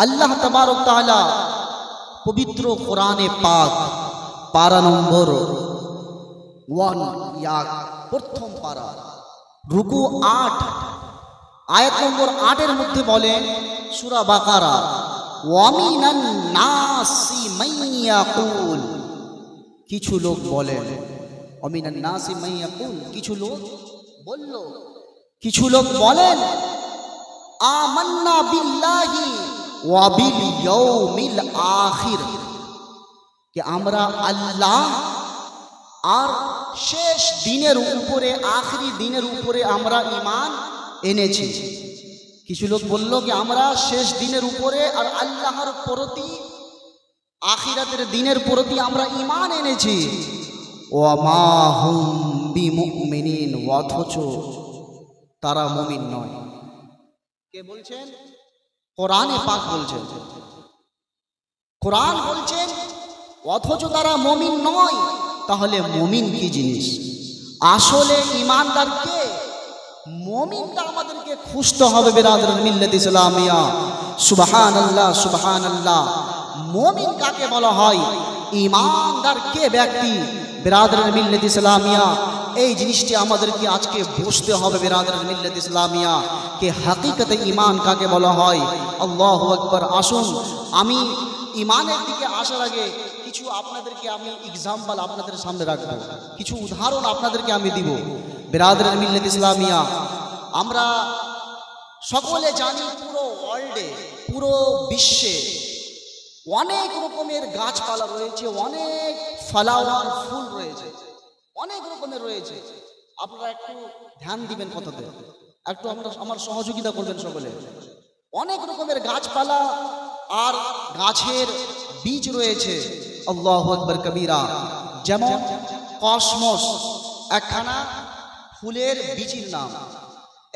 আল্লাহ তাবারক তাআলা পবিত্র কোরআনে পাক পারা নম্বর 1 ইয়া প্রথম পারা রুকু 8 আয়াত নম্বর 8 এর মধ্যে বলেন সূরা বাকারা ওয়ামিনান নাসি মাইয়াকুল, কিছু লোক বলেন ওয়ামিনান নাসি মাইয়াকুল, কিছু লোক বলল, কিছু লোক বলেন আমান্না বিল্লাহি ওয়া বিল ইয়াউমিল আখির, कि আমরা আল্লাহ আর শেষ দিনের উপরে আখরি দিনের উপরে আমরা ঈমান এনেছি। কিছু লোক বলল कि আমরা শেষ দিনের উপরে আর আল্লাহর প্রতি আখিরাতের দিনের প্রতি আমরা ঈমান এনেছি। ওয়া মা হুম বিমুমিনিন, অথচ তারা মুমিন নয়। কে বলছেন? কোরআনে পাক বলছেন, কোরআন বলছেন অথচ তারা মুমিন নয়। তাহলে মুমিন কি জিনিস? আসলে ঈমানদার কে? মুমিনটা আমাদেরকে খুঁজতে হবে বিরাদরান মিল্লাত ইসলামিয়া। সুবহানাল্লাহ সুবহানাল্লাহ। মুমিন কাকে বলা হয়? ঈমানদার কে ব্যক্তি বিরাদরান মিল্লাত ইসলামিয়া? এই জিনিসটি আমাদেরকে আজকে বুঝতে হবে বিরাদরান মিল্লাত ইসলামিয়া, কে হাকিকতে ঈমান কাকে বলা হয়। আল্লাহু আকবার। আসুন আমি ঈমানের দিকে আসার আগে কিছু আপনাদেরকে আমি এক্সাম্পল আপনাদের সামনে রাখবো, কিছু উদাহরণ আপনাদেরকে আমি দিব বিরাদরান মিল্লাত ইসলামিয়া। আমরা সকলে জানি পুরো ওয়ার্ল্ডে, পুরো বিশ্বে অনেক রকমের গাছপালা রয়েছে, অনেক ফ্লাওয়ার ফুল রয়েছে, অনেক রকমের রয়েছে। আপনারা একটু ধ্যান দিবেন কথাতে, একটু আমার সহযোগিতা করবেন সকলে। অনেক রকমের গাছপালা আর গাছের বীজ রয়েছে। আল্লাহু আকবার কবীরা। যেমন কসমস একখানা ফুলের বীজের নাম।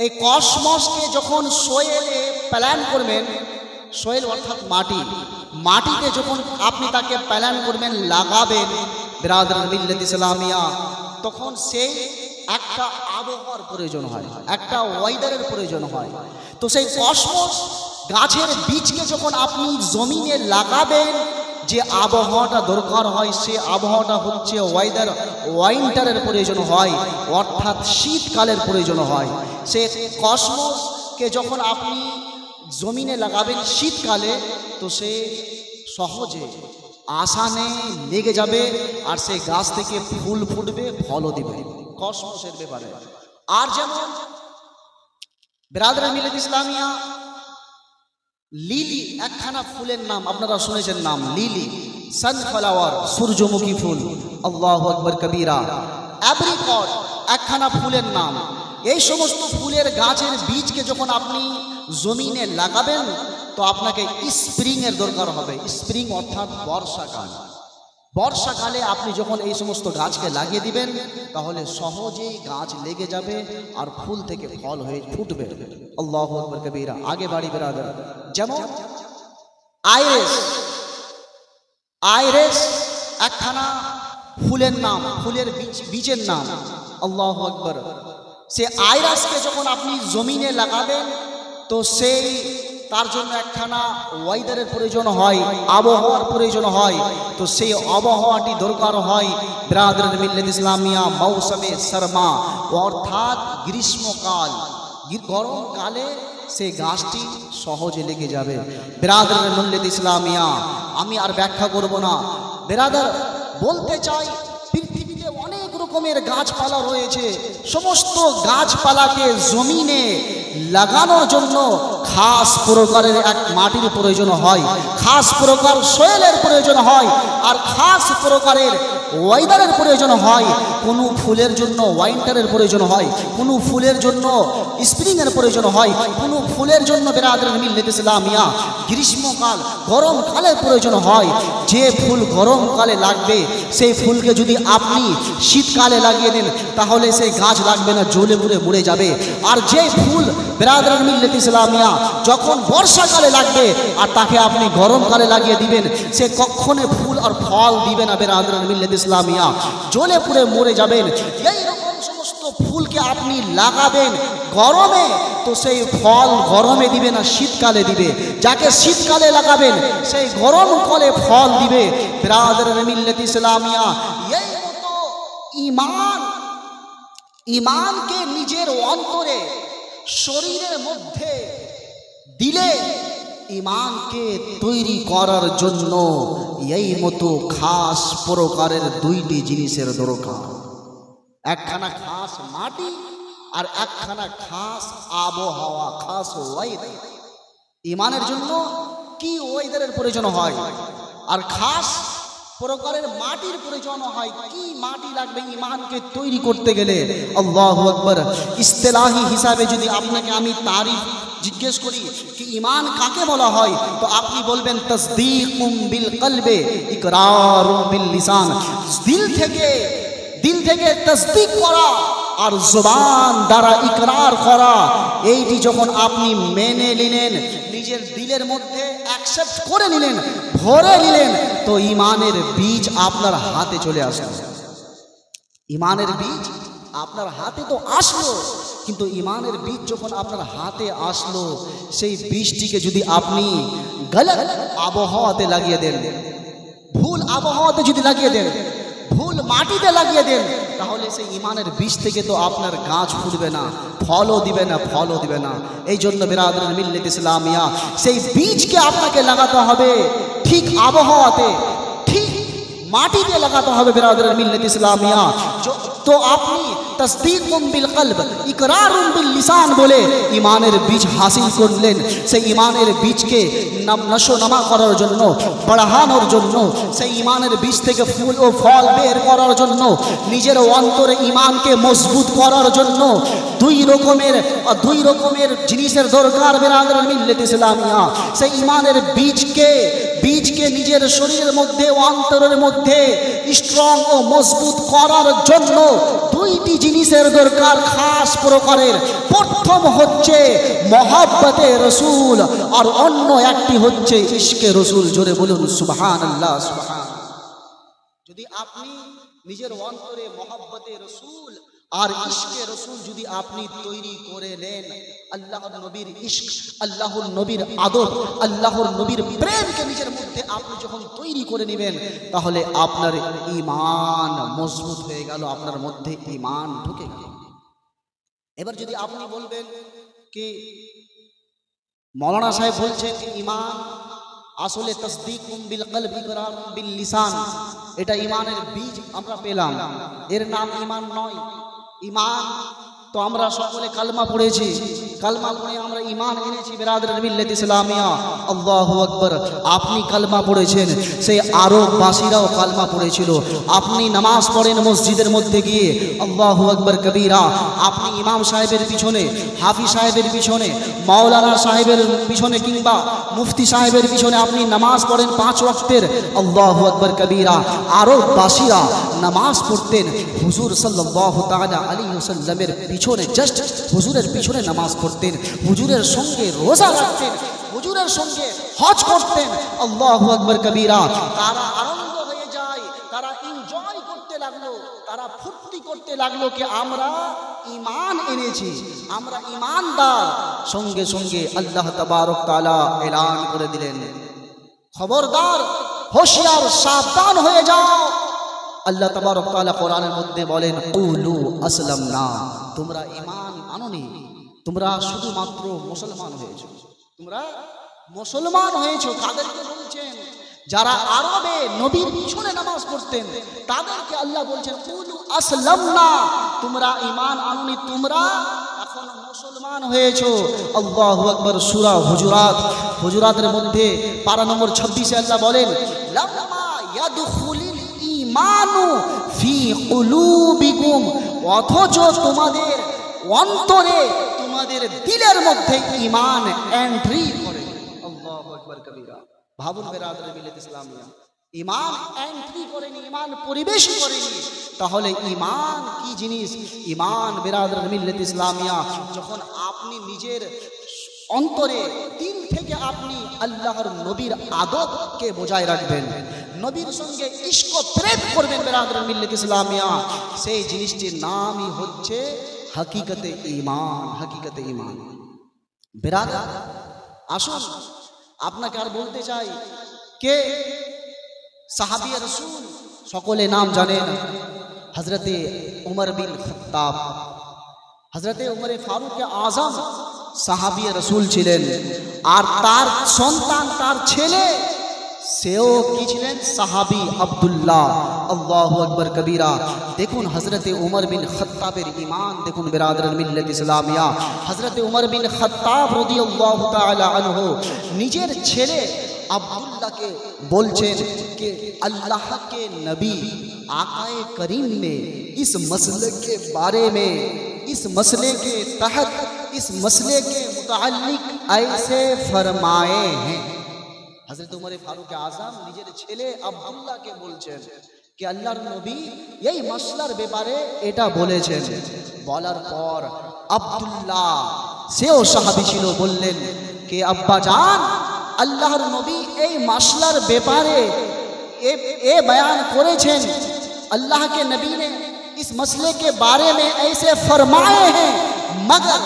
এই কসমসকে যখন সোয়েলে প্ল্যান করবেন, সোয়েল অর্থাৎ মাটি, মাটিতে যখন আপনি তাকে প্ল্যান করবেন, লাগাবেন বিরাদরান মিল্লাত ইসলামিয়া, তখন সেই একটা আবহাওয়ার প্রয়োজন হয়, একটা ওয়েদারের প্রয়োজন হয়। তো সেই কসমস গাছের বীজকে যখন আপনি জমিনে লাগাবেন, যে আবহাওয়াটা দরকার হয় সে আবহাওয়াটা হচ্ছে ওয়েদার, উইন্টারের প্রয়োজন হয়, অর্থাৎ শীতকালের প্রয়োজন হয়। সে কসমসকে যখন আপনি জমিনে লাগাবেন শীতকালে, তো সে সহজে আসানে লেগে যাবে আর সেই গাছ থেকে ফুল ফুটবে, ফলও দিবে, কসমসের ব্যাপারে। আর যেমন বিরাদরান মিল্লাত ইসলামিয়া লিলি একখানা ফুলের নাম, আপনারা শুনেছেন নাম লিলি, সানফ্লাওয়ার সূর্যমুখী ফুল। আল্লাহু আকবার কবীরা। অ্যাপ্রিকট একখানা ফুলের নাম। এই সমস্ত ফুলের গাছের বীজকে যখন আপনি জমিনে লাগাবেন, তো আপনাকে স্প্রিং এর দরকার হবে। স্প্রিং অর্থাৎ বর্ষাকাল। বর্ষাকালে আপনি যখন এই সমস্ত গাছকে লাগিয়ে দিবেন, তাহলে সহজেই গাছ লেগে যাবে আর ফুল থেকে ফল হয়ে ফুটবে। আল্লাহু আকবার কবীরা। আগে বাড়ি বিরাদার। যেমন আইরিস, আইরিস একখানা ফুলের নাম, ফুলের বীজের নাম। আল্লাহু আকবার। সে আইরিসকে যখন আপনি জমিনে লাগাবেন, তো সেই তার জন্য একখানা ওয়েদারের প্রয়োজন হয়, আবহাওয়ার প্রয়োজন হয়। তো সেই আবহাওয়াটি দরকার হয় বিরাদরান মিল্লাত ইসলামিয়া মৌসুমে সরমা, অর্থাৎ গ্রীষ্মকাল। গরমকালে সেই গাছটি সহজে লেগে যাবে বিরাদরান মিল্লাত ইসলামিয়া। আমি আর ব্যাখ্যা করব না বিরাদার, বলতে চাই পৃথিবীতে অনেক রকমের গাছপালা রয়েছে। সমস্ত গাছপালাকে জমিনে লাগানোর জন্য খাস প্রকারের এক মাটির প্রয়োজন হয়, খাস প্রকার সোয়েলের প্রয়োজন হয়, আর খাস প্রকারের ওয়েদারের প্রয়োজন হয়। কোনো ফুলের জন্য উইন্টারের প্রয়োজন হয়, কোনো ফুলের জন্য স্প্রিংয়ের প্রয়োজন হয়, কোনো ফুলের জন্য বিরাদরান মিল্লাত ইসলামিয়া গ্রীষ্মকাল, গরমকালের প্রয়োজন হয়। যে ফুল গরমকালে লাগবে, সেই ফুলকে যদি আপনি শীতকালে লাগিয়ে দেন, তাহলে সেই গাছ লাগবে না, জ্বলে পুড়ে মরে যাবে। আর যে ফুল বিরাদরান মিল্লাত ইসলামিয়া যখন বর্ষাকালে লাগবে আর তাকে আপনি গরমকালে লাগিয়ে দিবেন, সে কখনো ফুল আর ফল দিবে না বিরাদরান মিল্লাত ইসলামিয়া, জ্বলে পুড়ে মরে যাবেন। এই রকম সমস্ত ফুলকে আপনি লাগাবেন গরমে, তো সেই ফল গরমে দিবে না, শীতকালে দিবে। যাকে শীতকালে লাগাবেন সেই গরমকালে ফল দিবে। বিরাদরান মিল্লাত ইসলামিয়া, এই মতো ইমানকে নিজের অন্তরে শরীরের মধ্যে দিলে ইমানকে তৈরি করার জন্য এই মতো খাস প্রকারের দুইটি জিনিসের দরকার। একখানা খাস মাটি আর একখানা খাস আবহাওয়া, খাস ওয়েদার। ইমানের জন্য কি ওয়েদারের প্রয়োজন হয় আর খাস প্রকারের মাটির প্রয়োজন হয়। কি মাটি লাগবে ইমানকে তৈরি করতে গেলে? আল্লাহু আকবার। ইস্তেলাহি হিসাবে যদি আপনাকে আমি তারিফ জিজ্ঞেস করি কি ইমান কাকে বলা হয়, তো আপনি বলবেন তাসদীকুম বিল কলবে ইকরারুম বিল লিসান। দিল থেকে তাসদীক করা আর জবান দ্বারা ইকরার করা, এইটি যখন আপনি মেনে নিলেন, নিজের দিলের মধ্যে অ্যাকসেপ্ট করে নিলেন, ভরে নিলেন, তো ইমানের বীজ আপনার হাতে চলে আসলো। ইমানের বীজ আপনার হাতে তো আসলো, কিন্তু ইমানের বীজ যখন আপনার হাতে আসলো, সেই বীজটিকে যদি আপনি গলত আবহাওয়াতে লাগিয়ে দেন, ভুল আবহাওয়াতে যদি লাগিয়ে দেন, ভুল মাটিতে লাগিয়ে দেন, তাহলে সেই ইমানের বীজ থেকে তো আপনার গাছ ফুটবে না, ফলও দিবে না। এই জন্য বিরাদরান মিল্লাত ইসলামিয়া, সেই বীজকে আপনাকে লাগাতে হবে ঠিক আবহাওয়াতে, ঠিক মাটিতে লাগাতে হবে। বিরাদরান মিল্লাত ইসলামিয়া, তো আপনি তাসদীকুম বিল কলব ইকরারুম বিল লিসান বলে ইমানের বীজ হাসিল করলেন। সেই ইমানের বীজকে নশোনামা করার জন্য, বাড়ানোর জন্য, সেই ইমানের বীজ থেকে ফুল ও ফল বের করার জন্য, নিজের অন্তরে ইমানকে মজবুত করার জন্য দুই রকমের জিনিসের দরকার। বিরাদরান মিল্লাত ইসলামিয়া, সেই ইমানের বীজকে নিজের শরীরের মধ্যে, অন্তরের মধ্যে স্ট্রং ও মজবুত করার জন্য দুইটি জিনিসের দরকার খাস প্রকারের। প্রথম হচ্ছে মহব্বতে রসুল, আর অন্য একটি হচ্ছে ইশকে রসুল। জোরে বলুন সুবহানাল্লাহ, সুবহানাল্লাহ। যদি আপনি নিজের অন্তরে মহব্বতে রসুল আর ইশকে রসুল যদি আপনি তৈরি করে নেন, আল্লাহর নবীর ইশক, আল্লাহর নবীর আদব, আল্লাহর নবীর প্রেমকে নিজের মধ্যে আপনি যখন তৈরি করে নেবেন, তাহলে আপনার ঈমান মজবুত হয়ে গেল, আপনার মধ্যে ঈমান ঢুকে গেল। এবার যদি আপনি বলবেন কি মৌলানা সাহেব বলছেন যে ঈমান আসলে তাসদীকুম বিল কলব ইকরারুম বিল লিসান, এটা ঈমানের বীজ আমরা পেলাম, এর নাম ঈমান নয়। ঈমান তো আমরা সকলে কালমা পড়েছি, কালমা পড়ে আমরা ঈমান এনেছি। বিরাদরান মিল্লাত ইসলামিয়া, আল্লাহু আকবার। আপনি কালমা পড়েছেন, সেই আরববাসীরাও কালমা পড়েছিল। আপনি নামাজ পড়েন মসজিদের মধ্যে গিয়ে, আল্লাহু আকবার কবীরা। আপনি ইমাম সাহেবের পিছনে, হাফিজ সাহেবের পিছনে, মাওলানা সাহেবের পিছনে কিংবা মুফতি সাহেবের পিছনে আপনি নামাজ পড়েন 5 ওয়াক্তের, আল্লাহু আকবার কবীরা। আরববাসীরা নামাজ পড়তেন হুজুর সাল্লাল্লাহু তাআলা আলাইহি ওয়াসাল্লামের পিছনে, জাস্ট হুজুরের পিছনে নামাজ পড়তেন, হুজুরের সঙ্গে রোজা রাখতেন, হুজুরের সঙ্গে হজ করতেন, আল্লাহু আকবার কবীরা। তারা আনন্দ হয়ে যায়, তারা এনজয় করতে লাগলো, তারা ফুর্তি করতে লাগলো কি আমরা ঈমান এনেছি, আমরা ঈমানদার। সঙ্গে সঙ্গে আল্লাহ তাবারক তাআলা এলান করে দিলেন, খবরদার, হোশিয়ার, সাবধান হয়ে যাও। আল্লাহ তাবারক তাআলা কোরআনের মধ্যে বলেন কুলু আসলামনা, তোমরা ঈমান আনোনি, তোমরা শুধুমাত্র মুসলমান হয়েছো, তোমরা মুসলমান হয়েছো। কাদেরকে বলছেন? যারা আরবে নবীর পিছনে নামাজ পড়তেন তাদেরকে আল্লাহ বলছেন কুলু আসলামনা, তোমরা ঈমান আনোনি, তোমরা এখন মুসলমান হয়েছো। আল্লাহু আকবার। সূরা হুজুরাতের মধ্যে পারা নম্বর 26-এ আল্লাহ বলেন লাম্মা ইয়াদখুলিল ঈমানু ফি কুলুবিকুম, অথচ তোমাদের অন্তরে, তোমাদের দিলের মধ্যে ঈমান এন্ট্রি করে। আল্লাহু আকবার কবীরা। ভাবুন বিরাদরান মিল্লাত ইসলামিয়া, ঈমান এন্ট্রি করেনি, ঈমান পরিবেশ করেনি, তাহলে ঈমান কি জিনিস? ঈমান বিরাদরান মিল্লাত ইসলামিয়া, যখন আপনি নিজের অন্তরে দিল থেকে আপনি আল্লাহর নবীর আদবকে বজায় রাখবেন, নবীর সঙ্গে ইশক প্রেম করবেন বেরাদরান মিল্লাত ইসলামিয়া, সেই জিনিসটির নামই হচ্ছে হাকিকতে ঈমান। হাকিকতে ঈমান বেরাদার, আসুন আপনাকে আর বলতে চাই কে সাহাবী রাসূল, সকলে নাম জানেন হযরতে উমর বিন খাত্তাব। হযরতে উমর ফারুক আযম সাহাবী রাসূল ছিলেন, আর তার সন্তান, তার ছেলে, সেও কি ছিলেন? সাহাবী আব্দুল্লাহ। আল্লাহু আকবার কবীরা। দেখুন হযরতে উমর বিন খাত্তাবের ঈমান দেখুন বেরাদরান মিল্লাত ইসলামিয়া। হযরতে উমর বিন খাত্তাব রাদিয়াল্লাহু তাআলা আনহু নিজের ছেলে अब्दुल्ला बोलचेन कि अल्लाह के नबी आकाए करीम ने इस मसले के बारे में, इस मसले के तहत, इस मसले के मुताल्लिक ऐसे फरमाए हैं। हजरत उमर फारूक आजम निजेर छेले अब्दुल्ला के बोलचेन कि अल्लाहर नबी यही मसलार ব্যাপারে এটা বলেছেন। বলার পর আব্দুল্লাহ সেও সাহাবী ছিল, বললেন कि अब्बा जान আল্লাহর নবী এই মাসলার ব্যাপারে ए बयान করেছেন, अल्लाह के नबी ने इस मसले के बारे में ऐसे फरमाए हैं, मगर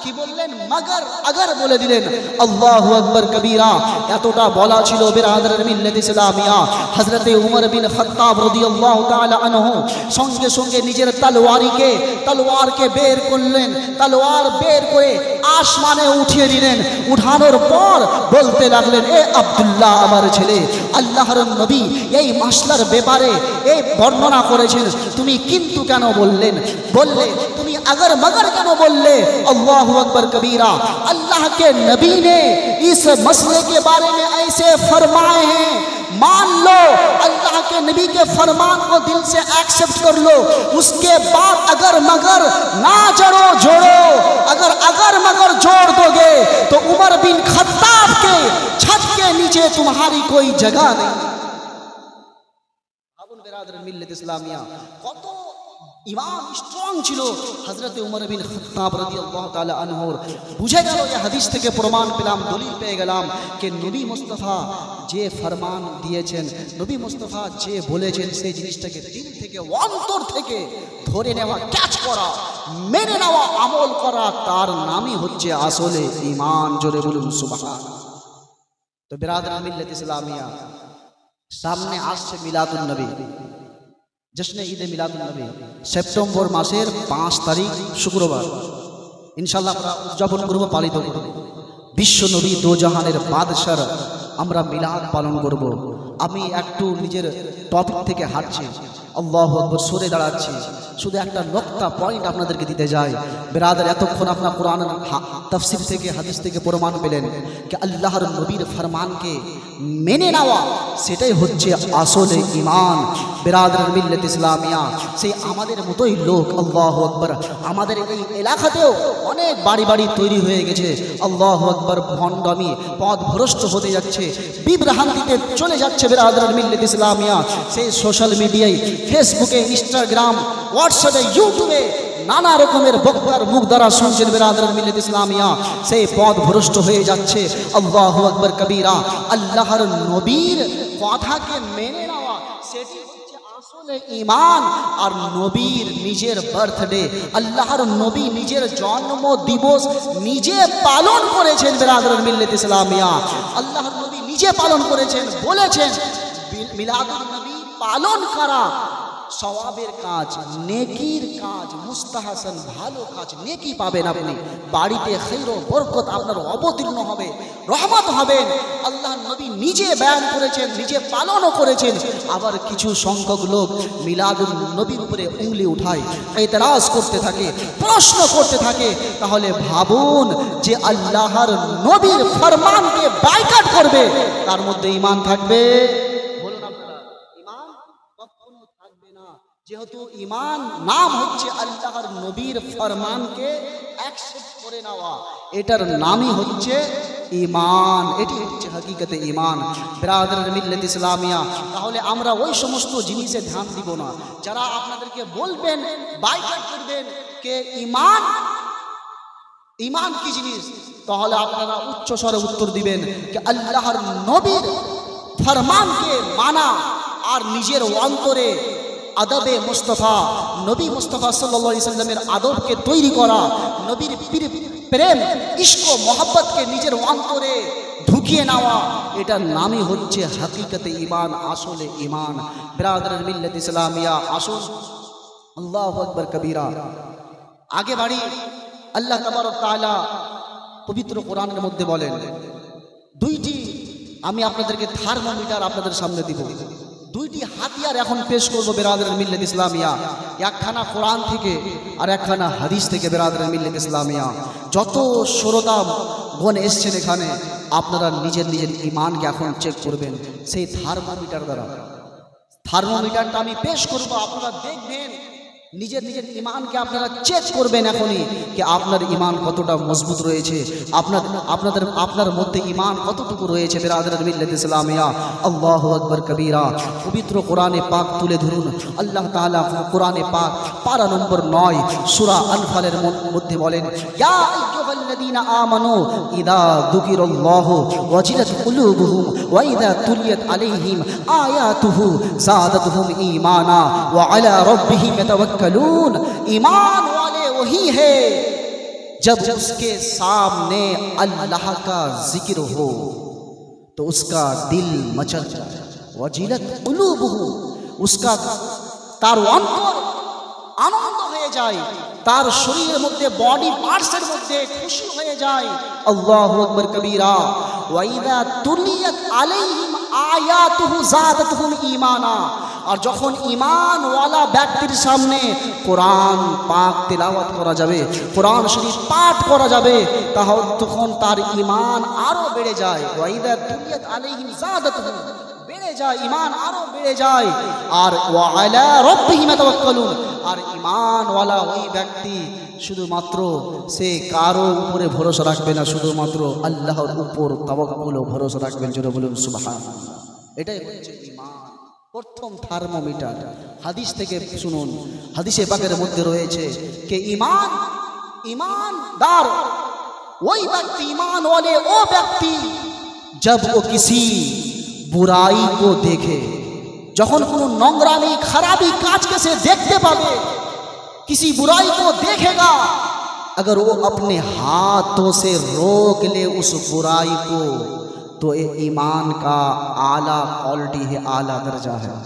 কি বললেন? मगर अगर বলে দিলেন। আল্লাহু আকবার কবীরা। এতটা বলা ছিল বিরাদরান মিল্লাত ইসলামিয়া। হযরতে উমর বিন খাত্তাব রাদিয়াল্লাহু তাআলা আনহু সঙ্গে সঙ্গে নিজের তলোয়ারকে বের করলেন, তলোয়ার বের করে আসমানে উঠিয়ে দিলেন। উঠানোর পর বলতে লাগলেন, এ আব্দুল্লাহ আমার ছেলে, আল্লাহর নবী এই মাসলার ব্যাপারে এই বর্ণনা করেছেন, তুমি কিন্তু কেন বললেন? বললে তুমি अगर मगर কেন বললে? अल्लाहु अकबर कबीरा। अल्लाह के नबी ने इस मसले के बारे में ऐसे फरमाए हैं, मान लो, अल्लाह के नबी के फरमान को दिल से एक्सेप्ट कर लो। उसके बाद अगर मगर ना जोड़ो, अगर मगर जोड़ दोगे तो उमर बिन खत्ताब के छत के नीचे तुम्हारी कोई जगह नहीं। আবুল বিরাদরান মিল্লাত ইসলামিয়া কত ইমান স্ট্রং ছিল হযরতে উমর বিন খাত্তাব রাদিয়াল্লাহু তাআলা আনহুর। বুঝে গেল, এই হাদিস থেকে প্রমাণ পেলাম, দলিল পেয়ে গেলাম যে নবী মুস্তাফা যে ফরমান দিয়েছেন, নবী মুস্তাফা যে বলেছেন, সেই জিনিসটাকে দিল থেকে, অন্তর থেকে ধরে নেওয়া, ক্যাচ করা, মেনে নেওয়া, আমল করা, তার নামই হচ্ছে আসলে ঈমান। জোরে বলুন সুবহানাল্লাহ। তো বিরাদরান মিল্লাত ইসলামিয়া, সামনে আসছে মিলাদুন নবী, जश्न ईद मिलादुन नबी सेप्टेम्बर मासेर 5 तारीख शुक्रवार इनशाल्लाह আমরা উদযাপন করব, পালিত করব। বিশ্ব নবী দো জাহানের বাদশার আমরা মিলাদ পালন করব। আমি একটু নিজের টপিক থেকে হাঁটছি, আল্লাহু আকবার সরে দাঁড়াচ্ছি, শুধু একটা নকতা পয়েন্ট আপনাদেরকে দিতে যাই। বিরাদার, এতক্ষণ আপনার কোরআনের তাফসীর থেকে, হাদিস থেকে প্রমাণ পেলেন যে আল্লাহর নবীর ফরমানকে মেনে নেওয়া, সেটাই হচ্ছে আসলে ঈমান। বিরাদরান মিল্লাত ইসলামিয়া, সেই আমাদের মতোই লোক, আল্লাহু আকবার, আমাদের এই এলাকাতেও অনেক বাড়ি বাড়ি তৈরি হয়ে গেছে, আল্লাহু আকবার, ভণ্ডামি, পথভ্রষ্ট হতে যাচ্ছে, বিভ্রান্তিতে চলে যাচ্ছে। বিরাদরান মিল্লাত ইসলামিয়া, সেই সোশ্যাল মিডিয়ায়, ফেসবুকে, ইনস্টাগ্রাম, হোয়াটসঅ্যাপে, ইউটিউবে নানা রকমের বক্তার মুখ দ্বারা শুনছেন বিরাদরান মিল্লাত ইসলামিয়া, সেই পথ ভ্রষ্ট হয়ে যাচ্ছে। আল্লাহু আকবার কবীরা। আল্লাহর নবীর কথাকে মেনে নেওয়া, সেটি হচ্ছে আসলে ঈমান। আর নবীর নিজের বার্থডে, আল্লাহর নবী নিজের জন্ম দিবস নিজে পালন করেছেন বিরাদরান মিল্লাত ইসলামিয়া। আল্লাহর নবী নিজে পালন করেছেন, বলেছেন মিলাদুন নবী পালন করা সওয়াবের কাজ, নেকির কাজ, মুস্তাহাসান, ভালো কাজ, নেকি পাবেন আপনি। বাড়িতে খৈর বরকত আপনার অবতীর্ণ হবে, রহমত হবেন। আল্লাহর নবী নিজে বয়ান করেছেন, নিজে পালনও করেছেন। আবার কিছু সংখ্যক লোক মিলাদুন নবীর উপরে উংলি উঠায়, এতরাজ করতে থাকে, প্রশ্ন করতে থাকে। তাহলে ভাবুন যে আল্লাহর নবীর ফরমানকে বাইকাট করবে, তার মধ্যে ঈমান থাকবে? যেহেতু ঈমান নাম হচ্ছে আল্লাহর নবীর ফরমানকে অ্যাকসেপ্ট করে নেওয়া, এটার নামই হচ্ছে ঈমান। এটি হচ্ছে হাকিকতে ঈমান। বিরাদরান মিল্লাত ইসলামিয়া, তাহলে আমরা ওই সমস্ত জিনিসে ধ্যান দিব না যারা আপনাদেরকে বলবেন, বাইকাট করবেন, কে ঈমান, ঈমান কি জিনিস, তাহলে আপনারা উচ্চ স্বরে উত্তর দিবেন যে আল্লাহর নবীর ফরমানকে মানা আর নিজের অন্তরে আদবে মুস্তফা নবী মুস্তফা সাল্লাল্লাহু আলাইহি সাল্লামের আদবকে তৈরি করা, নবীর প্রেম ইশক মহব্বতকে নিজের অন্তরে ঢুকিয়ে নেওয়া, এটার নামই হচ্ছে হাকিকতে ঈমান, আসলে ঈমান। বিরাদরান মিল্লাত ইসলামিয়া, আসুন আল্লাহু আকবার কবীরা। আগে বাড়ি, আল্লাহ তাবারক তাআলা পবিত্র কোরআনের মধ্যে বলেন, দুইটি আমি আপনাদেরকে থার্মোমিটার আপনাদের সামনে দিব, দুইটি হাতিয়ার এখন পেশ করবো বিরাদরান মিল্লাত ইসলামিয়া। একখানা কোরআন থেকে আর একখানা হাদিস থেকে বিরাদরান মিল্লাত ইসলামিয়া। যত শ্রোতা গণ এসছেন এখানে, আপনারা নিজের নিজের ঈমানকে এখন চেক করবেন সেই থার্মোমিটার দ্বারা। থার্মোমিটারটা আমি পেশ করব, আপনারা দেখবেন নিজের নিজের ঈমানকে আপনারা চেক করবেন এখনই যে আপনার ঈমান কতটা মজবুত রয়েছে, আপনার মধ্যে ঈমান কতটুকু রয়েছে। বিরাদরান মিল্লাত ইসলামিয়া, আল্লাহু আকবার কবীরা। পবিত্র কোরআনে পাক তুলে ধরুন, আল্লাহ তাআলা কোরআনে পাক পারা নম্বর 9 সূরা আনফালের মধ্যে বলেন, ইয়া আইয়ুহাল্লাযীনা আমানু ইযা যুকিরাল্লাহু ওয়াজিলাত কুলুবুহুম ওয়া ইযা তুলিয়াত আলাইহিম আয়াতুহু যাদাতুহুম ঈমানা ওয়া আলা রাব্বিহিম ইয়াতাওয়াক্কালুন। ईमान वाले वही है जब उसके सामने अल्लाह का जिक्र हो तो उसका दिल मचल जाए, वजिलत कुलूबुहु, उसका तार अंतर आनंद হয়ে যায়, তার শরীরের মধ্যে বডি পার্টসের মধ্যে খুশি হয়ে যায়। আল্লাহু আকবার কবীরা। ওয়া ইযা তুলিয়াত আলাইহিম আয়াতুহু যাদাতুহুম ঈমানা, আর যখন ঈমানওয়ালা ব্যক্তির সামনে কোরআন পাক তেলাওয়াত করা যাবে, কোরআন শরীফ পাঠ করা যাবে, তাহলে তখন তার ঈমান আরো বেড়ে যায়। ওয়া ইযা তুলিয়াত আলাইহিম যাদাতুহুম, বেড়ে যায়, ঈমান আরো বেড়ে যায়। আর ওয়া আলা রাব্বিহিম ইয়াতাওয়াক্কালুন, আর ঈমানওয়ালা ওই ব্যক্তি শুধুমাত্র সে কারো উপরে ভরসা রাখবে না, শুধুমাত্র আল্লাহর উপর তাওয়াক্কুল ও ভরসা রাখবেন। জোরে বলুন সুবহানাল্লাহ। এটাই হচ্ছে ঈমান। প্রথম থার্মোমিটার হাদিস থেকে শুনুন, হাদিসে পাকের মধ্যে রয়েছে যে ईमानदार वही व्यक्ति, ईमान वाले वो व्यक्ति जब वो किसी बुराई को देखे, যখন কোনো নোংরামি খারাপি কাজকে সে দেখতে পাবে, किसी बुराई को देखेगा, अगर वो अपने हाथों से रोक ले उस बुराई को, तो ये ईमान का आला क्वालिटी है, आला दर्जा है।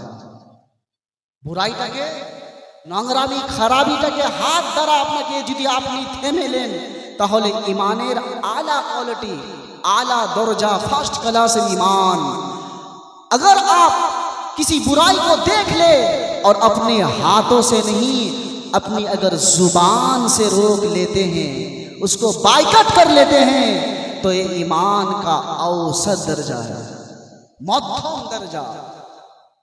বুরাইটাকে, নোংরামি খারাপিটাকে হাত দ্বারা আপনাকে যদি আপনি থেমে নেন, তাহলে ঈমানের आला क्वालिटी, आला दर्जा, फर्स्ट क्लास ईमान। अगर आप किसी बुराई को देख ले और अपने हाथों से नहीं, अपनी अगर जुबान से रोक लेते हैं, उसको बाइकआउट कर लेते हैं, तो ये ईमान का औसत दर्जा है, मध्यम दर्जा,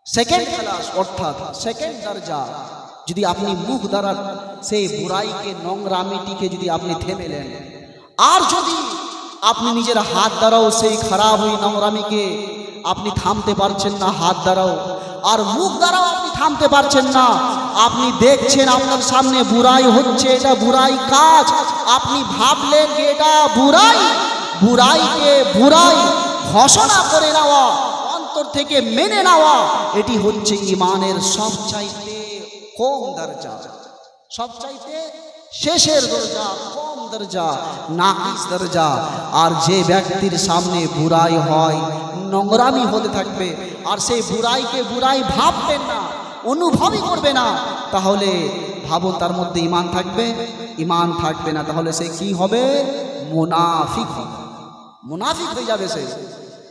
सेकेंड क्लास अर्थात सेकेंड दर्जा। যদি আপনি মুখ দ্বারা সেই বুরাইকে, নোংরামিটিকে যদি আপনি থেমে নেন, আর যদি আপনি নিজের হাত দ্বারাও সেই খারাপ ওই নোংরামিকে আপনি থামতে পারছেন না, হাত দ্বারাও আর মুখ দ্বারাও আপনি থামতে পারছেন না, আপনি দেখছেন আপনার সামনে বুরাই হচ্ছে, এটা বুরাই কাজ, আপনি ভাবলেন যে এটা বুরাই, বুরাইকে বুরাই ঘোষণা করে নেওয়া, অন্তর থেকে মেনে নেওয়া, এটি হচ্ছে ঈমানের সবচাইতে কম দরজা, সবচাইতে শেষের দরজা, কম দরজা, নাকিস দরজা। আর যে ব্যক্তির সামনে বুরাই হয়, নোংরামি হতে থাকবে, আর সেই বুরাইকে বুরাই ভাববেন না, অনুভবই করবে না, তাহলে ভাবুন তার মধ্যে ঈমান থাকবে? ঈমান থাকবে না। তাহলে সে কি হবে? মুনাফিক হবে, মুনাফিক হয়ে যাবে সে।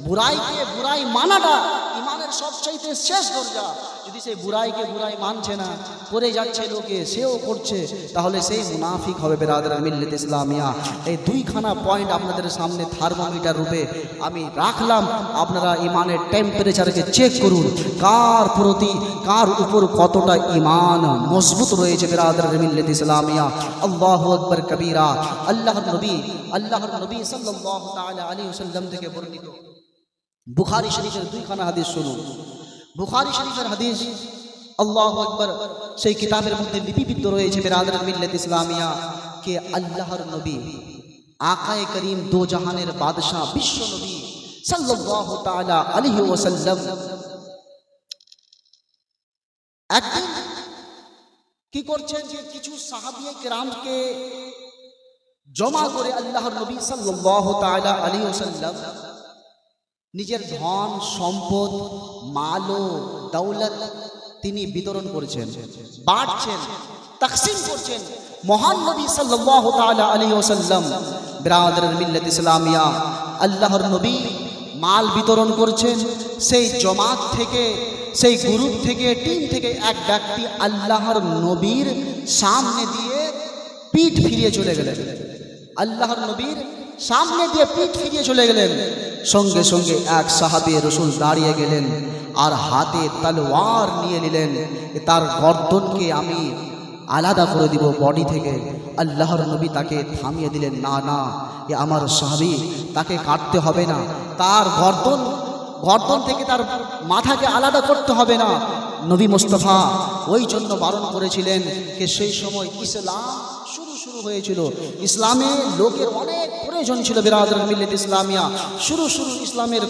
বুরাইকে বুরাই মানাটা ঈমানের সবচাইতে শেষ দরজা। যদি সে বুরাইকে বুরাই মানছে না, করে যাচ্ছে লোকে, সেও করছে, তাহলে সেই মুনাফিক হবে। বিরাদরান মিল্লাত ইসলামিয়া, এই দুইখানা পয়েন্ট আপনাদের সামনে থার্মোমিটার রূপে আমি রাখলাম। আপনারা ঈমানের টেম্পারেচারকে চেক করুন, কার প্রতি, কার উপর কতটা ঈমান মজবুত রয়েছে। বিরাদরান মিল্লাত ইসলামিয়া, আল্লাহু আকবার কবীরা। আল্লাহর নবী সাল্লাল্লাহু তাআলা আলাইহি ওয়াসাল্লাম থেকে বর্ণিত বুখারী শরীফের দুইখানা হাদিস শুনুন। বুখারী শরীফের হাদিস, আল্লাহু আকবার, সেই কিতাবের মধ্যে লিপিবদ্ধ রয়েছে বিরাদরান মিল্লাত ইসলামিয়া কে আল্লাহর নবী আকায়ে করিম দো জাহানের বাদশাহ বিশ্ব নবী সাল্লাল্লাহু তাআলা আলাইহি ওয়াসাল্লাম একদিন কি করছেন যে কিছু সাহাবিয়ে কেরামকে জমা করে আল্লাহর নবী সাল্লাল্লাহু তাআলা আলাইহি ওয়াসাল্লাম নিজের ধন সম্পদ মাল ও দৌলত তিনি বিতরণ করেছেন, বাঁটছেন, তাকসিম করছেন। মহান নবী সাল্লাল্লাহু তাআলা আলাইহি ওয়াসাল্লাম বিরাদর মিল্লাত ইসলামিয়া আল্লাহর নবী মাল বিতরণ করছেন। সেই জমাত থেকে, সেই গ্রুপ থেকে, টিম থেকে এক ব্যক্তি আল্লাহর নবীর সামনে দিয়ে পিঠ ফিরিয়ে চলে গেলেন। আল্লাহর নবীর সামনে দিয়ে পিঠ ফিরিয়ে চলে গেলেন। সঙ্গে সঙ্গে এক সাহাবী রাসূল দাঁড়িয়ে গেলেন আর হাতে তলোয়ার নিয়ে নিলেন, তার গর্দনকে আমি আলাদা করে দিব বডি থেকে। আল্লাহর নবী তাকে থামিয়ে দিলেন, না না, এ আমার সাহাবী, তাকে কাটতে হবে না, তার গর্দন থেকে তার মাথাকে আলাদা করতে হবে না। নবী মুস্তাফা ওই জন্য বারণ করেছিলেন যে সেই সময় ইসলাম শুরু হয়েছিল, ইসলামে লোকের অনেক প্রয়োজন ছিল। বিরাদর মিল্লাত ইসলামিয়া শুরু ইসলামের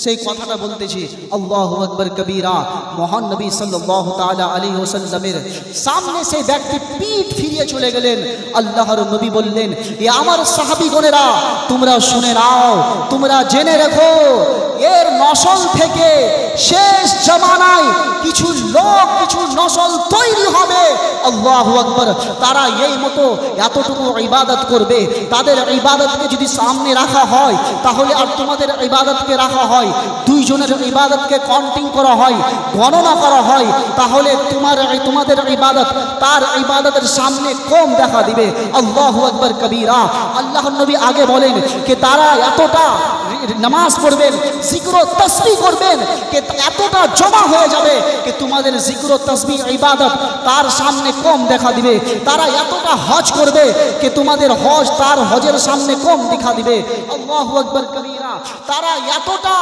সেই কথাটা বলতেছি। আল্লাহু আকবার কবীরা। মহান নবী সাল্লাল্লাহু তাআলা আলাইহি ওয়াসাল্লামের সামনে সেই ব্যক্তি পিঠ ফিরিয়ে চলে গেলেন। আল্লাহর নবী বললেন, এ আমার সাহাবীগণেরা, তোমরা শুনে নাও, তোমরা জেনে রেখো, এর নসল থেকে শেষ জামানায় কিছু লোক, কিছু নসল তৈরি হবে। আল্লাহু আকবার। তারা এই মতো এতটুকু ইবাদত করবে, তাদের ইবাদতকে যদি সামনে রাখা হয় তাহলে আর তোমাদের ইবাদতকে রাখা হয়, দুইজনের ইবাদতকে কাউন্টিং করা হয়, গণনা করা হয়, তাহলে তোমাদের ইবাদত তার ইবাদতের সামনে কম দেখা দিবে। আল্লাহু আকবার কবীরা। আল্লাহর নবী আগে বলেন যে তারা এতটা নামাজ পড়বেন, জিক্র ও তাসবিহ করবেন, যে এতটা জমা হয়ে যাবে যে তোমাদের জিক্র ও তাসবিহ ইবাদত তার সামনে কম দেখা দিবে। তারা এতটা হজ করবে যে তোমাদের হজ তার হজের সামনে কম দেখা দিবে। আল্লাহু আকবার কবীরা। তারা এতটা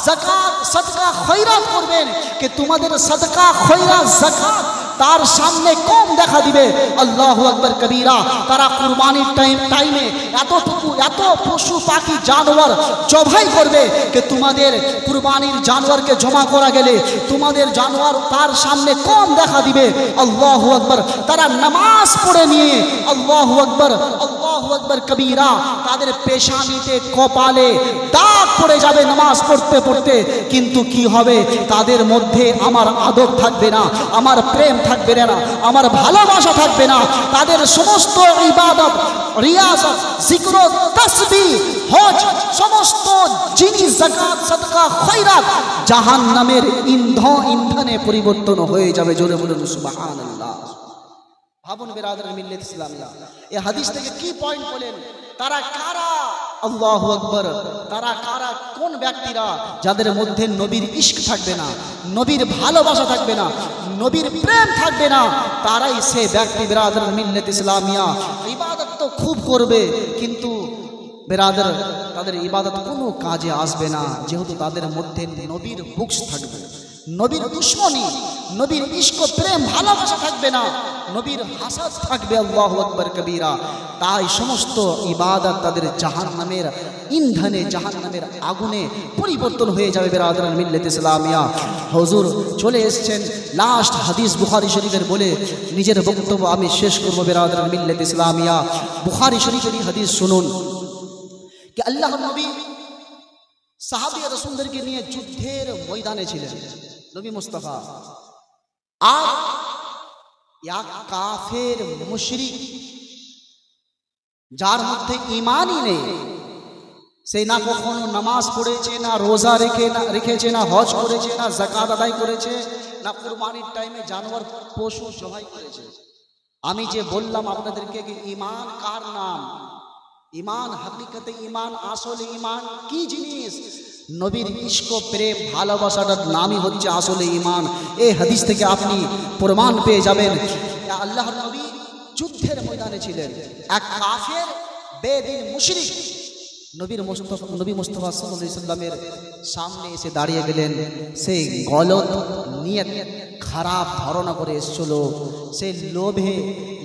যাকাত, সাদকা, খয়রাত করবেন যে তোমাদের সাদকা, খয়রাত, যাকাত তার সামনে কম দেখা দিবে। আল্লাহু আকবার কবীরা। তারা কুরবানির টাইমে এত পশু পাখি জানোয়ার জবাই করবে যে তোমাদের কুরবানির জানোয়ারকে জমা করা গেলে তোমাদের জানোয়ার তার সামনে কম দেখা দিবে। আল্লাহু আকবার। তারা নামাজ পড়ে নিয়ে আল্লাহু আকবার, আল্লাহু আকবার কবীরা, তাদের পেশানিতে, কপালে দাগ পড়ে যাবে নামাজ পড়তে পড়তে, কিন্তু কি হবে? তাদের মধ্যে আমার আদব থাকবে না, আমার প্রেম থাকবে না, আমার ভালোবাসা থাকবে না। তাদের সমস্ত ইবাদত, রিয়াজত, জিক্র, তাসবিহ, হজ, সমস্ত জিনিস, যাকাত, সাদকা, খয়রাত জাহান্নামের ইন্ধনে পরিবর্তন হয়ে যাবে। জোরে বলুন সুবহানাল্লাহ। ভাবুন বিরাদর মিল্লাত ইসলামিয়া, এই হাদিস থেকে কি পয়েন্ট বলেন? তারা কারা? আল্লাহু আকবার। তারা কারা? কোন ব্যক্তিরা? যাদের মধ্যে নবীর ইশক থাকবে না, নবীর ভালোবাসা থাকবে না, নবীর প্রেম থাকবে না, তারাই সে ব্যক্তি বিরাদর মিল্লাত ইসলামিয়া। ইবাদত তো খুব করবে, কিন্তু বিরাদর তাদের ইবাদত কোনো কাজে আসবে না, যেহেতু তাদের মধ্যে নবীর বুকস থাকবে, নবীর দুশ্মনী, নবীর ইশক, প্রেম, ভালোবাসা থাকবে না, নবীর হাসাদ থাকবে। আল্লাহু আকবার কবীরা। তাই সমস্ত ইবাদত তাদের জাহান্নামের ইন্ধনে, জাহান্নামের আগুনে পরিবর্তন হয়ে যাবে। বিরাদরান মিল্লাত ইসলামিয়া, হুজুর চলে এসেছেন লাস্ট হাদিস বুখারী শরীফের বলে নিজের বক্তব্য আমি শেষ করব। বিরাদরান মিল্লাত ইসলামিয়া, বুখারী শরীফের হাদিস শুনুন कि अल्लाह नबी साहाबी रसूलদেরকে নিয়ে যুদ্ধের ময়দানে ছিলেন। নবী মুস্তাফা আর এক কাফের মুশরিক, যার মধ্যে ঈমানই নেই, সে না কখনো নামাজ পড়েছে, না রোজা রেখেছে, না হজ করেছে, না যাকাত আদায় করেছে, না কুরবানির টাইমে জানোয়ার পশু জবাই করেছে। আমি যে বললাম আপনাদেরকে যে ঈমান কার নাম, ঈমান, হাকিকতে ঈমান, আসলে ঈমান কি জিনিস? নবীর ইশক, প্রেম, ভালোবাসাটার নামই হচ্ছে আসলে ঈমান। এই হাদিস থেকে আপনি প্রমাণ পেয়ে যাবেন। আল্লাহর নবী যুদ্ধের ময়দানে ছিলেন, এক কাফের বেদিন মুশরিক নবী মুস্তাফা সাল্লাল্লাহু আলাইহি ওয়াসাল্লামের সামনে এসে দাঁড়িয়ে গেলেন। সেই গলত নিয়ত খারাপ ধারণা করে এসেছিল, সে লোভে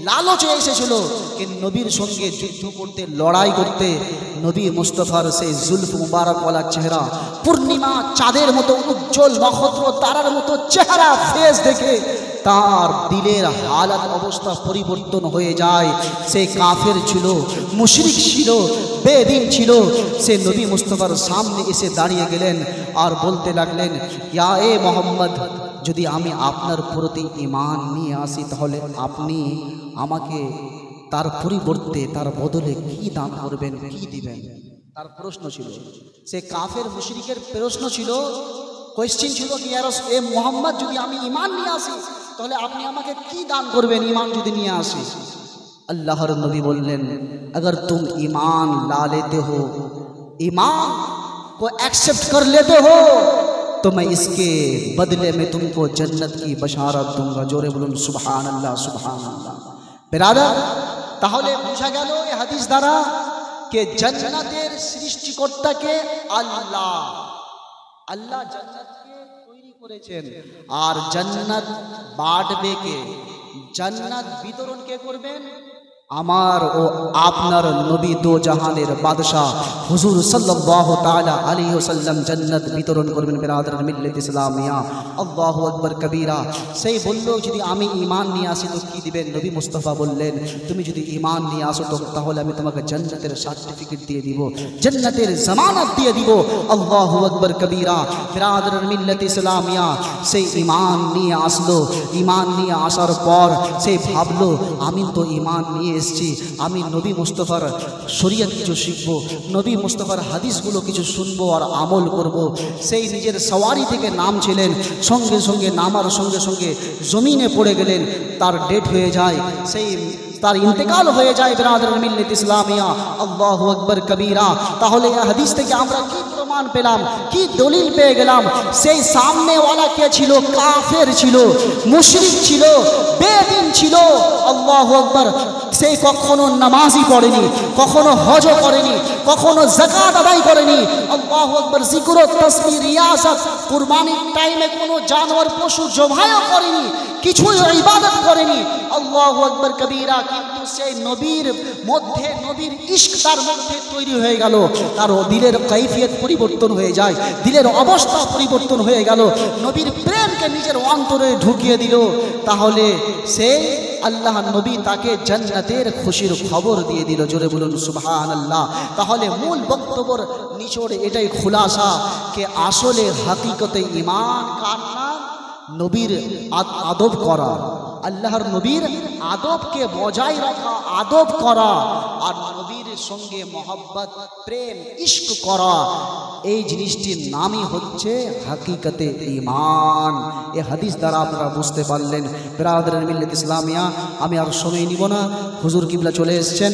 লালচে এসেছিল যে নবীর সঙ্গে যুদ্ধ করতে, লড়াই করতে। নবী মুস্তফার সেই জুলফ মুবারকওয়ালা চেহারা, পূর্ণিমা চাঁদের মতো উজ্জ্বল, নক্ষত্র তারার মতো চেহারা, ফেস দেখে তার দিলের হালাত অবস্থা পরিবর্তন হয়ে যায়। সে কাফের ছিল, মুশরিক ছিল, বেদিন ছিল। সে নবী মুস্তফার সামনে এসে দাঁড়িয়ে গেলেন আর বলতে লাগলেন, ইয়া এ মোহাম্মদ, যদি আমি আপনার প্রতি ঈমান নিয়ে আসি তাহলে আপনি আমাকে তার পরিবর্তে, তার বদলে কি দান করবেন, কি দিবেন? তার প্রশ্ন ছিল, সে কাফের মুশরিকের প্রশ্ন ছিল, কোয়েশ্চেন ছিল কি, এ মোহাম্মদ, যদি আমি ঈমান নিয়ে আসি তাহলে আপনি আমাকে কি দান করবেন, ঈমান যদি নিয়ে আসি? আল্লাহর নবী বললেন, अगर तुम ईमान ला लेते हो, ईमान को एक्सेप्ट कर लेते हो, तो मैं इसके बदले में तुमको जन्नत की बशारत दूंगा। जोरे बोलून सुबहान अल्लाह, सुबहान अल्लाह। बिरादर, তাহলে বোঝা গেল এই হাদিস দ্বারা কে জান্নাতের সৃষ্টিকর্তাকে আল্লাহ। আল্লাহ জান্নাতকে তৈরি করেছেন, আর জান্নাত বাড়বে কে, জান্নাত বিতরণ কে করবেন? আমার ও আপনার নবী, দো জাহানের বাদশাহ হুজুর সাল্লাল্লাহু তাআলা আলাইহি ওয়াসাল্লাম জান্নাত বিতরণ করবেন। বিরাদর মিল্লাত ইসলামিয়া, আল্লাহু আকবার কবীরা। সেই বলল, যদি আমি ঈমান নিয়ে আসি তো কি দিবেন? নবী মুস্তাফা বললেন, তুমি যদি ঈমান নিয়ে আসো তো তাহলে আমি তোমাকে জান্নাতের সার্টিফিকেট দিয়ে দিব, জান্নাতের জামানত দিয়ে দিব। আল্লাহু আকবার কবীরা। বিরাদর মিল্লাত ইসলামিয়া, সেই ঈমান নিয়ে আসলো। ঈমান নিয়ে আসার পর সে ভাবলো, আমি তো ঈমান নিয়ে এসেছি, আমি নবী মুস্তফার শরীয়ত কিছু শিখবো, নবী মুস্তফার হাদিসগুলো কিছু শুনবো আর আমল করব। সেই নিজের সওয়ারি থেকে নামছিলেন, সঙ্গে সঙ্গে নামার সঙ্গে সঙ্গে জমিনে পড়ে গেলেন। তার ডেট হয়ে যায়, সেই তার ইন্তেকাল হয়ে যায়। বিরাদর মিল্লাত ইসলামিয়া, আল্লাহু আকবার কবীরা। তাহলে এই হাদিস থেকে আমরা কি প্রমাণ পেলাম, কি দলিল পেয়ে গেলাম? সেই সামনেওয়ালা কে ছিল? কাফের ছিল, মুশরিক ছিল, বেদিন ছিল। আল্লাহু আকবার। সে কখনো নামাজই পড়েনি, কখনো হজ করেনি, কখনো যাকাত আদায় করেনি। আল্লাহু আকবার। জিকির, তাসবিহ, রিয়াজত, কুরবানির টাইমে কোনো জানোয়ার পশু জবাইও করেনি, কিছুই ইবাদত করেনি। আল্লাহু আকবার কবীরা। কিন্তু সেই নবীর মধ্যে, নবীর ইশক তার মধ্যে তৈরি হয়ে গেল। তার দিলের কাইফিয়ত পরিবর্তন হয়ে যায়, দিলের অবস্থা পরিবর্তন হয়ে গেল, নবীর প্রেমকে নিজের অন্তরে ঢুকিয়ে দিল। তাহলে সে আল্লাহ নবী তাকে জান্নাতের খুশির খবর দিয়ে দিল। জোরে বলুন সুবহানাল্লাহ। তাহলে মূল বক্তব্যের নিচড়ে এটাই খুলাসা কে আসলে হাকিকতে ঈমান কার নাম? নবীর আদব করা, আল্লাহর নবীর আদবকে বজায় রাখা, আদব করা, আর নবীর সঙ্গে মহব্বত, প্রেম, ইশক করা, এই জিনিসটির নামই হচ্ছে হাকিকতে ঈমান। এই হাদিস দ্বারা আপনারা বুঝতে পারলেন। বিরাদর মিল্লাত ইসলামিয়া, আমি আর সময় নিব না, হুজুর কিবলা চলে এসেছেন।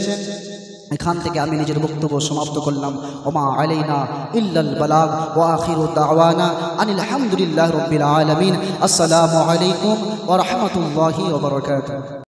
এখান থেকে আমি নিজের বক্তব্য সমাপ্ত করলাম। ওমা আলাইনা ইল্লাল বালাগ ওয়া আখিরু দাওয়ানা আনিল হামদুলিল্লাহি রাব্বিল আলামিন। আসসালামু আলাইকুম ওয়া রাহমাতুল্লাহি ওয়া বারাকাতুহু।